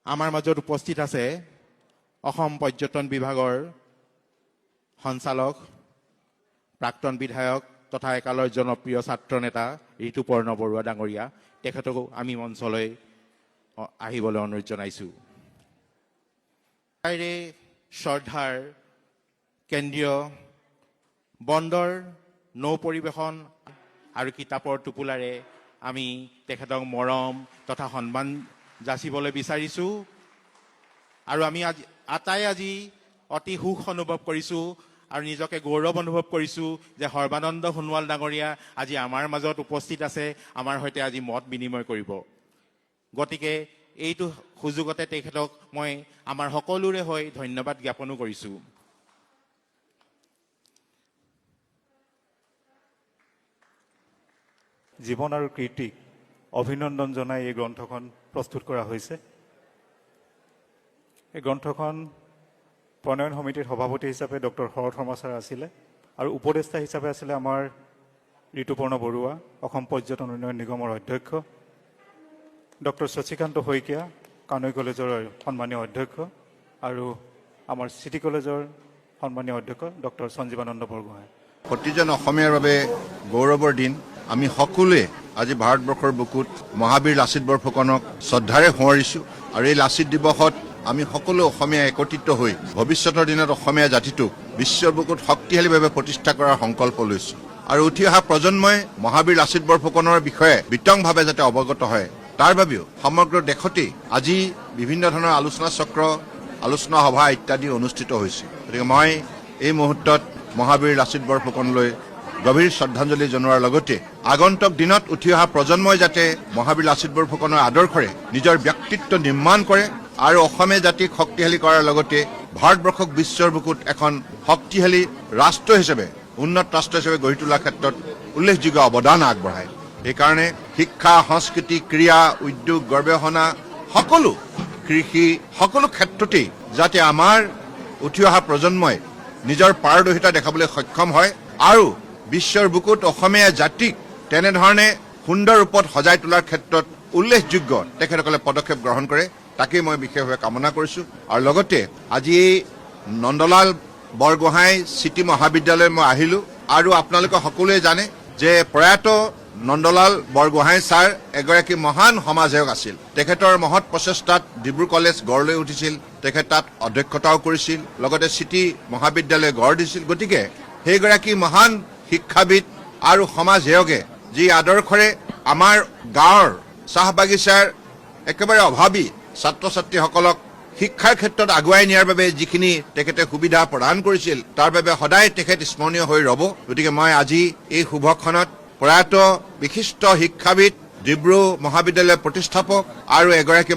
আমাৰ মাজত উপস্থিত আছে অসম পৰ্যটন বিভাগৰ সঞ্চালক প্ৰাক্তন বিধায়ক তথা একালৰ জনপ্ৰিয় ছাত্ৰ নেতা ঋতুপৰ্ণ বৰুৱা ডাঙৰীয়া। তেখেতকো আমি মঞ্চলৈ আহিবলৈ অনুৰোধ জনাইছো। শ্ৰদ্ধাৰ কেন্দ্ৰীয় বন্দৰ নৌ পৰিৱেশন আৰু কিতাপৰ টোপোলাৰে আমি তেখেতক মৰম তথা সন্মান যাচিবলৈ বিচাৰিছো। আৰু আমি আজি অতি সুখ অনুভৱ কৰিছোঁ আৰু নিজকে গৌৰৱ অনুভৱ কৰিছোঁ যে সৰ্বানন্দ সোণোৱাল ডাঙৰীয়া আজি আমাৰ মাজত উপস্থিত আছে, আমাৰ সৈতে আজি মত বিনিময় কৰিব। গতিকে এইটো সুযোগতে তেখেতক মই আমাৰ সকলোৰে হৈ ধন্যবাদ জ্ঞাপনো কৰিছোঁ। জীৱন আৰু কীৰ্তিক অভিনন্দন জনাই এই গ্ৰন্থখন প্ৰস্তুত কৰা হৈছে। এই গ্ৰন্থখন প্ৰণয়ন সমিতিৰ সভাপতি হিচাপে ডক্টৰ শৰৎ শৰ্মা ছাৰ আছিলে আৰু উপদেষ্টা হিচাপে আছিলে আমাৰ ঋতুপৰ্ণ বৰুৱা, অসম পৰ্যটন উন্নয়ন নিগমৰ অধ্যক্ষ, ডক্টৰ শশীকান্ত শইকীয়া, কানৈ কলেজৰ সন্মানীয় অধ্যক্ষ, আৰু আমাৰ চিটি কলেজৰ সন্মানীয় অধ্যক্ষ ডক্টৰ সঞ্জীৱানন্দ বৰগোহাঁই। প্ৰতিজন অসমীয়াৰ বাবে গৌৰৱৰ দিন। আমি সকলোৱে আজি ভাৰতবৰ্ষৰ বুকুত মহাবীৰ লাচিত বৰফুকনক শ্ৰদ্ধাৰে সোঁৱৰিছোঁ আৰু এই লাচিত দিৱসত আমি সকলো অসমীয়া একত্ৰিত হৈ ভৱিষ্যতৰ দিনত অসমীয়া জাতিটোক বিশ্বৰ বুকুত শক্তিশালীভাৱে প্ৰতিষ্ঠা কৰাৰ সংকল্প লৈছোঁ আৰু উঠি অহা প্ৰজন্মই মহাবীৰ লাচিত বৰফুকনৰ বিষয়ে বিতংভাৱে যাতে অৱগত হয় তাৰ বাবেও সমগ্ৰ দেশতেই আজি বিভিন্ন ধৰণৰ আলোচনা চক্ৰ, আলোচনা সভা ইত্যাদি অনুষ্ঠিত হৈছে। গতিকে মই এই মুহূৰ্তত মহাবীৰ লাচিত বৰফুকনলৈ গভীৰ শ্ৰদ্ধাঞ্জলি জনোৱাৰ লগতে আগন্তুক দিনত উঠি অহা প্ৰজন্মই যাতে মহাবীৰ লাচিত বৰফুকনৰ আদৰ্শৰে নিজৰ ব্যক্তিত্ব নিৰ্মাণ কৰে আৰু অসমীয়া জাতিক শক্তিশালী কৰাৰ লগতে ভাৰতবৰ্ষক বিশ্বৰ বুকুত এখন শক্তিশালী ৰাষ্ট্ৰ হিচাপে, উন্নত ৰাষ্ট্ৰ হিচাপে গঢ়ি তোলাৰ ক্ষেত্ৰত উল্লেখযোগ্য অৱদান আগবঢ়ায়। সেইকাৰণে শিক্ষা, সংস্কৃতি, ক্ৰীড়া, উদ্যোগ, গৱেষণা, সকলো কৃষি, সকলো ক্ষেত্ৰতেই যাতে আমাৰ উঠি অহা প্ৰজন্মই নিজৰ পাৰদৰ্শিতা দেখাবলৈ সক্ষম হয় আৰু বিশ্বৰ বুকুত অসমীয়া জাতিক তেনেধৰণে সুন্দৰ ৰূপত সজাই তোলাৰ ক্ষেত্ৰত উল্লেখযোগ্য তেখেতসকলে পদক্ষেপ গ্ৰহণ কৰে, তাকেই মই বিশেষভাৱে কামনা কৰিছোঁ। আৰু লগতে আজি নন্দলাল বৰগোহাঁই চিটি মহাবিদ্যালয় মই আহিলোঁ আৰু আপোনালোকে সকলোৱে জানে যে প্ৰয়াত নন্দলাল বৰগোহাঁই ছাৰ এগৰাকী মহান সমাজসেৱক আছিল। তেখেতৰ মহৎ প্ৰচেষ্টাত ডিব্ৰু কলেজ গঢ় লৈ উঠিছিল, তেখেত তাত অধ্যক্ষতাও কৰিছিল, লগতে চিটি মহাবিদ্যালয় গঢ় দিছিল। গতিকে সেইগৰাকী মহান শিক্ষাবিদ আৰু সমাজসেৱকে যি আদৰ্শৰে আমাৰ গাঁৱৰ চাহ বাগিচাৰ একেবাৰে অভাৱী ছাত্ৰ ছাত্ৰীসকলক শিক্ষাৰ ক্ষেত্ৰত আগুৱাই নিয়াৰ বাবে যিখিনি তেখেতে সুবিধা প্ৰদান কৰিছিল তাৰ বাবে সদায় তেখেত স্মৰণীয় হৈ ৰ'ব। গতিকে মই আজি এই শুভক্ষণত প্ৰয়াত বিশিষ্ট শিক্ষাবিদ, ডিব্ৰু মহাবিদ্যালয়ৰ প্ৰতিষ্ঠাপক আৰু এগৰাকী